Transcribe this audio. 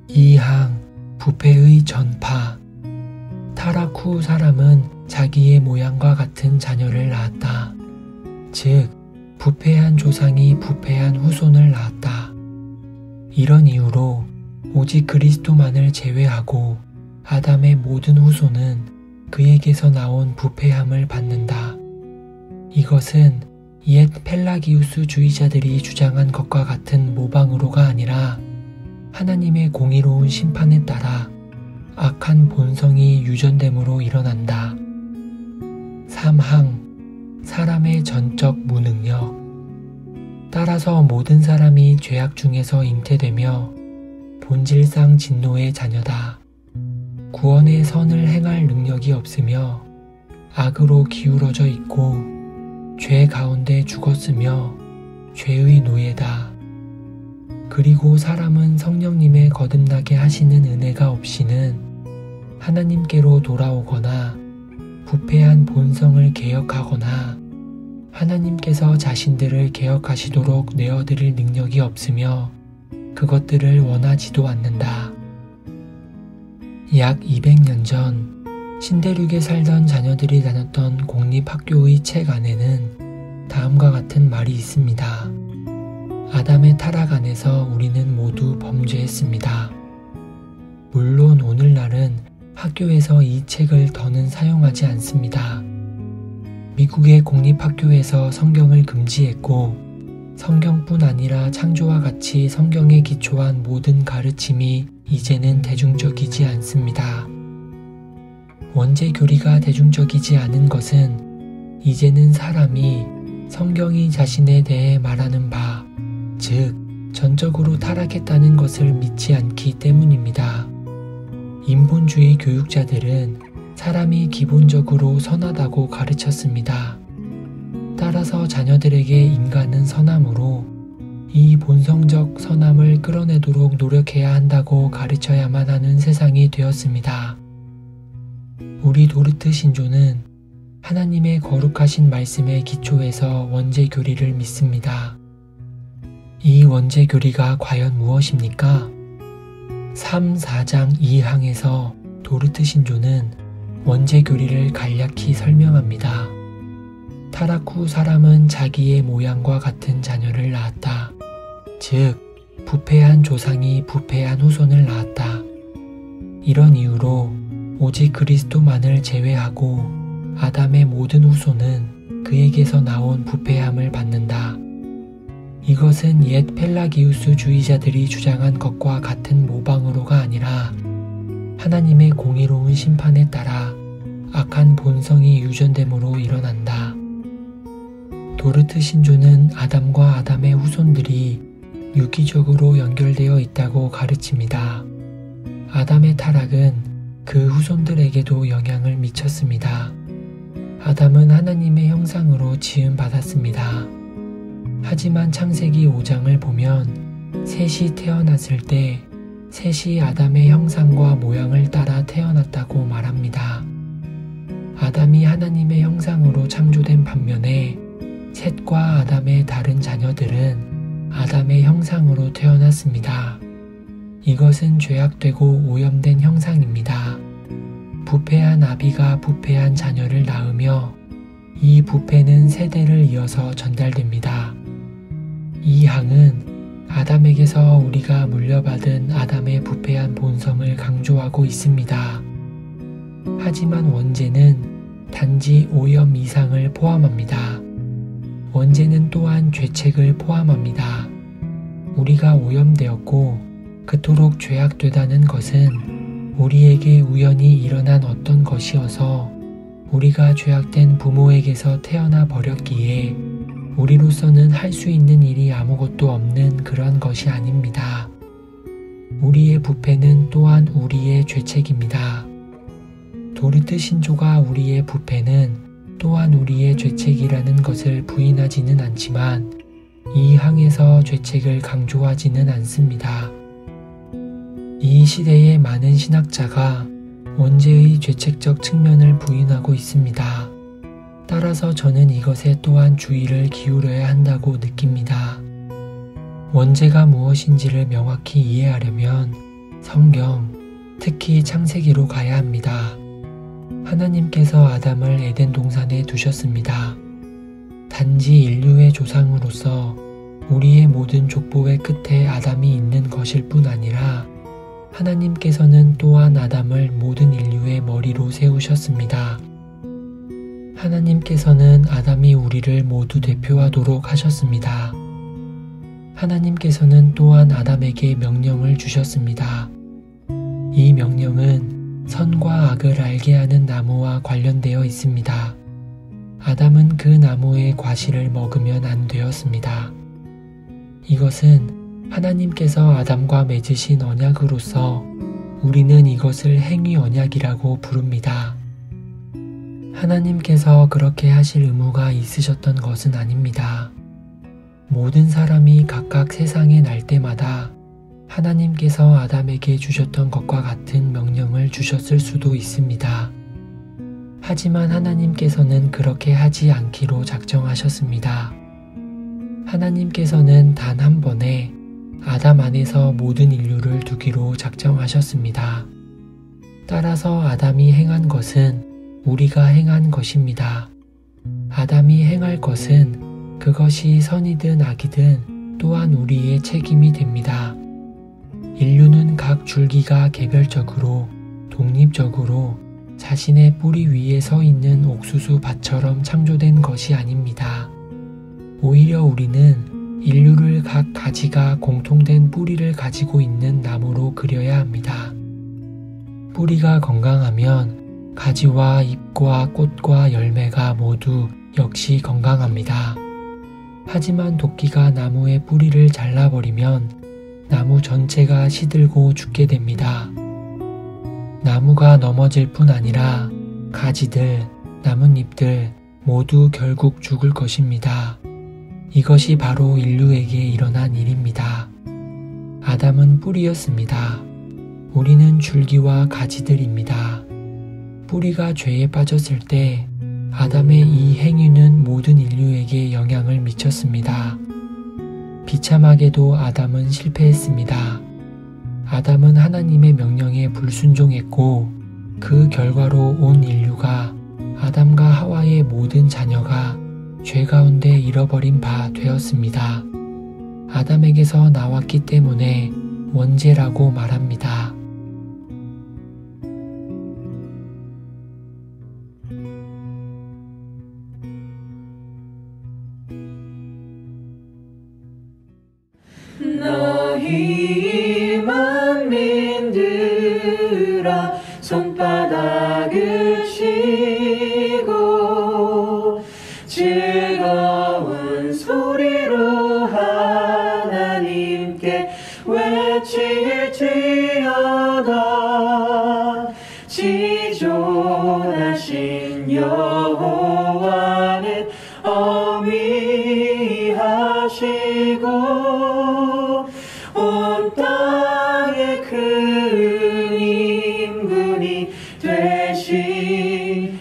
2항 부패의 전파. 타락 후 사람은 자기의 모양과 같은 자녀를 낳았다. 즉, 부패한 조상이 부패한 후손을 낳았다. 이런 이유로 오직 그리스도만을 제외하고 아담의 모든 후손은 그에게서 나온 부패함을 받는다. 이것은 옛 펠라기우스주의자들이 주장한 것과 같은 모방으로가 아니라 하나님의 공의로운 심판에 따라 악한 본성이 유전됨으로 일어난다. 3항 사람의 전적 무능력. 따라서 모든 사람이 죄악 중에서 잉태되며 본질상 진노의 자녀다. 구원의 선을 행할 능력이 없으며 악으로 기울어져 있고 죄 가운데 죽었으며 죄의 노예다. 그리고 사람은 성령님의 거듭나게 하시는 은혜가 없이는 하나님께로 돌아오거나 부패한 본성을 개혁하거나 하나님께서 자신들을 개혁하시도록 내어드릴 능력이 없으며 그것들을 원하지도 않는다. 약 200년 전 신대륙에 살던 자녀들이 다녔던 공립학교의 책 안에는 다음과 같은 말이 있습니다. 아담의 타락 안에서 우리는 모두 범죄했습니다. 물론 오늘날은 학교에서 이 책을 더는 사용하지 않습니다. 미국의 공립학교에서 성경을 금지했고 성경뿐 아니라 창조와 같이 성경에 기초한 모든 가르침이 이제는 대중적이지 않습니다. 원죄교리가 대중적이지 않은 것은 이제는 사람이 성경이 자신에 대해 말하는 바, 즉 전적으로 타락했다는 것을 믿지 않기 때문입니다. 인본주의 교육자들은 사람이 기본적으로 선하다고 가르쳤습니다. 따라서 자녀들에게 인간은 선함으로 이 본성적 선함을 끌어내도록 노력해야 한다고 가르쳐야만 하는 세상이 되었습니다. 우리 도르트 신조는 하나님의 거룩하신 말씀에 기초해서 원죄교리를 믿습니다. 이 원죄교리가 과연 무엇입니까? 3, 4장 2항에서 도르트 신조는 원죄교리를 간략히 설명합니다. 타락 후 사람은 자기의 모양과 같은 자녀를 낳았다. 즉, 부패한 조상이 부패한 후손을 낳았다. 이런 이유로 오직 그리스도만을 제외하고 아담의 모든 후손은 그에게서 나온 부패함을 받는다. 이것은 옛 펠라기우스주의자들이 주장한 것과 같은 모방으로가 아니라 하나님의 공의로운 심판에 따라 악한 본성이 유전됨으로 일어난다. 도르트 신조는 아담과 아담의 후손들이 유기적으로 연결되어 있다고 가르칩니다. 아담의 타락은 그 후손들에게도 영향을 미쳤습니다. 아담은 하나님의 형상으로 지음받았습니다. 하지만 창세기 5장을 보면 셋이 태어났을 때 셋이 아담의 형상과 모양을 따라 태어났다고 말합니다. 아담이 하나님의 형상으로 창조된 반면에 셋과 아담의 다른 자녀들은 아담의 형상으로 태어났습니다. 이것은 죄악되고 오염된 형상입니다. 부패한 아비가 부패한 자녀를 낳으며 이 부패는 세대를 이어서 전달됩니다. 이 항은 아담에게서 우리가 물려받은 아담의 부패한 본성을 강조하고 있습니다. 하지만 원죄는 단지 오염 이상을 포함합니다. 원죄는 또한 죄책을 포함합니다. 우리가 오염되었고 그토록 죄악되다는 것은 우리에게 우연히 일어난 어떤 것이어서 우리가 죄악된 부모에게서 태어나 버렸기에 우리로서는 할 수 있는 일이 아무것도 없는 그런 것이 아닙니다. 우리의 부패는 또한 우리의 죄책입니다. 도르트 신조가 우리의 부패는 또한 우리의 죄책이라는 것을 부인하지는 않지만 이 항에서 죄책을 강조하지는 않습니다. 이 시대의 많은 신학자가 원죄의 죄책적 측면을 부인하고 있습니다. 따라서 저는 이것에 또한 주의를 기울여야 한다고 느낍니다. 원죄가 무엇인지를 명확히 이해하려면 성경, 특히 창세기로 가야 합니다. 하나님께서 아담을 에덴 동산에 두셨습니다. 단지 인류의 조상으로서 우리의 모든 족보의 끝에 아담이 있는 것일 뿐 아니라 하나님께서는 또한 아담을 모든 인류의 머리로 세우셨습니다. 하나님께서는 아담이 우리를 모두 대표하도록 하셨습니다. 하나님께서는 또한 아담에게 명령을 주셨습니다. 이 명령은 선과 악을 알게 하는 나무와 관련되어 있습니다. 아담은 그 나무의 과실을 먹으면 안 되었습니다. 이것은 하나님께서 아담과 맺으신 언약으로서 우리는 이것을 행위 언약이라고 부릅니다. 하나님께서 그렇게 하실 의무가 있으셨던 것은 아닙니다. 모든 사람이 각각 세상에 날 때마다 하나님께서 아담에게 주셨던 것과 같은 명령을 주셨을 수도 있습니다. 하지만 하나님께서는 그렇게 하지 않기로 작정하셨습니다. 하나님께서는 단 한 번에 아담 안에서 모든 인류를 두기로 작정하셨습니다. 따라서 아담이 행한 것은 우리가 행한 것입니다. 아담이 행할 것은 그것이 선이든 악이든 또한 우리의 책임이 됩니다. 인류는 각 줄기가 개별적으로, 독립적으로 자신의 뿌리 위에 서 있는 옥수수 밭처럼 창조된 것이 아닙니다. 오히려 우리는 인류를 각 가지가 공통된 뿌리를 가지고 있는 나무로 그려야 합니다. 뿌리가 건강하면 가지와 잎과 꽃과 열매가 모두 역시 건강합니다. 하지만 도끼가 나무의 뿌리를 잘라버리면 나무 전체가 시들고 죽게 됩니다. 나무가 넘어질 뿐 아니라 가지들, 나뭇잎들 모두 결국 죽을 것입니다. 이것이 바로 인류에게 일어난 일입니다. 아담은 뿌리였습니다. 우리는 줄기와 가지들입니다. 뿌리가 죄에 빠졌을 때 아담의 이 행위는 모든 인류에게 영향을 미쳤습니다. 비참하게도 아담은 실패했습니다. 아담은 하나님의 명령에 불순종했고 그 결과로 온 인류가 아담과 하와의 모든 자녀가 죄 가운데 잃어버린 바 되었습니다. 아담에게서 나왔기 때문에 원죄라고 말합니다. 너희 만민들아 손바닥을 치고 즐거운 소리로 하나님께 외칠지어다. 지존하신 여호와는 어미하시고 온 땅에 큰 인분이 되시리로다.